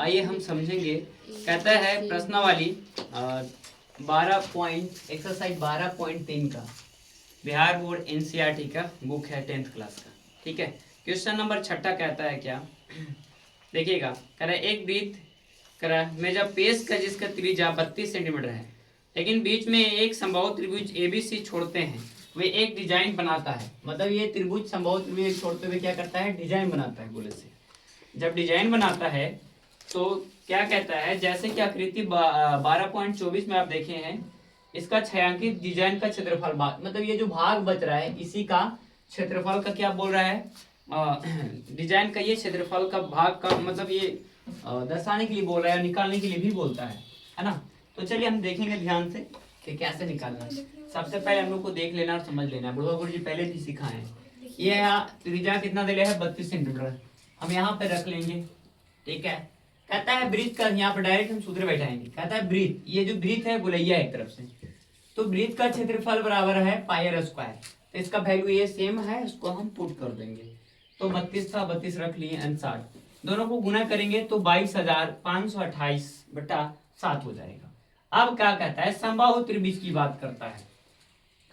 आइए हम समझेंगे। कहता है प्रश्नावली एक्सरसाइज 12.3 का, बिहार बोर्ड एनसीईआरटी का बुक है 10th क्लास का। ठीक है, क्वेश्चन नंबर 6 कहता है क्या, देखिएगा। कह रहा है एक वृत्त में जब पेश का जिसका त्रिज्या 32 सेंटीमीटर है, लेकिन बीच में एक समबाहु त्रिभुज एबीसी छोड़ते हैं, वे एक डिजाइन बनाता है। मतलब ये त्रिभुज समबाहु त्रिभुज छोड़ते हुए क्या करता है, डिजाइन बनाता है। गोले से जब डिजाइन बनाता है तो क्या कहता है, जैसे कि आकृति 12.24 में आप देखे हैं, इसका छायांकित डिजाइन का क्षेत्रफल भाग, मतलब ये जो भाग बच रहा है इसी का क्षेत्रफल का क्या बोल रहा है, डिजाइन का ये क्षेत्रफल का भाग का मतलब ये दर्शाने के लिए बोल रहा है, निकालने के लिए भी बोलता है ना। तो चलिए हम देखेंगे ध्यान से कि कैसे निकालना है। सबसे पहले हम लोग को देख लेना और समझ लेना है, बुढ़वा गुरु जी पहले भी सिखाए हैं। ये यहाँ त्रिज्या कितना दे है, 32 सेंटीमीटर। हम यहाँ पे रख लेंगे। ठीक है, कहता है वृत्त का, यहाँ पर डायरेक्ट हम सूत्र बैठाएंगे। कहता है वृत्त, ये जो वृत्त है गोलैया एक तरफ से, तो वृत्त का क्षेत्रफल बराबर है पाई आर स्क्वायर। तो इसका वैल्यू ये सेम है, उसको हम पुट कर देंगे। तो 32 था, 32 रख लिए, 60 दोनों को गुना करेंगे तो 22,528/7 हो जाएगा। अब क्या कहता है, समबाहु त्रिभुज की बात करता है।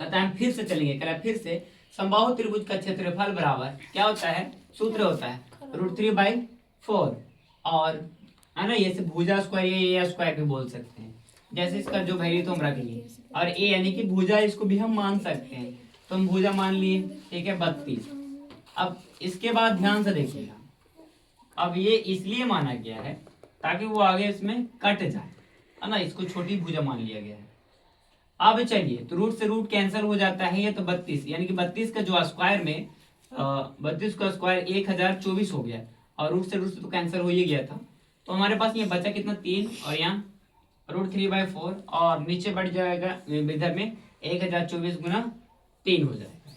कहता है फिर से चलेंगे, कह रहा है फिर से समबाहु त्रिभुज का क्षेत्रफल बराबर क्या होता है, सूत्र होता है √3/4, और है ना, ये भुजा स्क्वायर, ये स्क्वायर भी बोल सकते हैं। जैसे इसका जो वैल्यू तो हम रख लिए, और ए यानी कि भुजा, इसको भी हम मान सकते हैं, तो हम भुजा मान लिए। ठीक है, 32। अब इसके बाद ध्यान से देखिएगा, अब ये इसलिए माना गया है ताकि वो आगे इसमें कट जाए, है ना, इसको छोटी भुजा मान लिया गया है। अब चलिए, तो रूट से रूट कैंसिल हो जाता है, ये तो 32 यानी कि 32 का जो स्क्वायर में 32 का स्क्वायर 1024 हो गया, और रूट से तो कैंसिल हो ही गया था। तो हमारे पास ये बचा कितना, 3, और यहाँ √3/4, और नीचे बढ़ जाएगा इधर में 1024 गुना 3 हो जाएगा।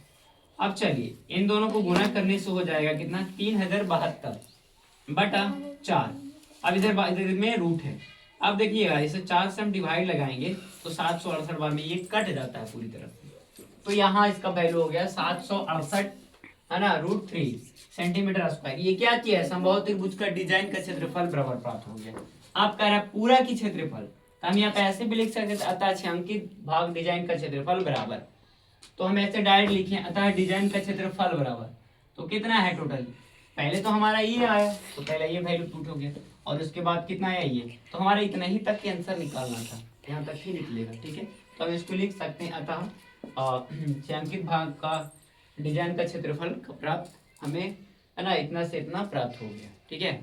अब चलिए इन दोनों को गुना करने से हो जाएगा कितना, 3072/4। अब इधर में रूट है। अब देखिएगा, इसे 4 से हम डिवाइड लगाएंगे तो 768 बार में ये कट जाता है पूरी तरह से। तो यहाँ इसका वैल्यू हो गया 768, है ना, √3 सेंटीमीटर स्क्वायर। ये क्या चीज है, समबाहु त्रिभुज का डिजाइन का क्षेत्रफल बराबर प्राप्त हो गया। आप कह रहे हैं पूरा की क्षेत्रफल, हम यहाँ पे ऐसे भी लिख सकते, अतः छायांकित भाग डिजाइन का क्षेत्रफल बराबर। तो हम ऐसे डायरेक्ट लिखे, अतः डिजाइन का क्षेत्रफल बराबर, तो कितना है टोटल, पहले तो हमारा ये आया, तो पहले ये वैल्यू पुट हो गया, और उसके बाद कितना आया ये, तो हमारा इतना ही तक के आंसर निकालना था, यहाँ तक ही निकलेगा। ठीक है, तो हम इसको लिख सकते हैं, अतः छायांकित भाग का डिजाइन का क्षेत्रफल प्राप्त हमें, है ना, इतना से इतना प्राप्त हो गया। ठीक है,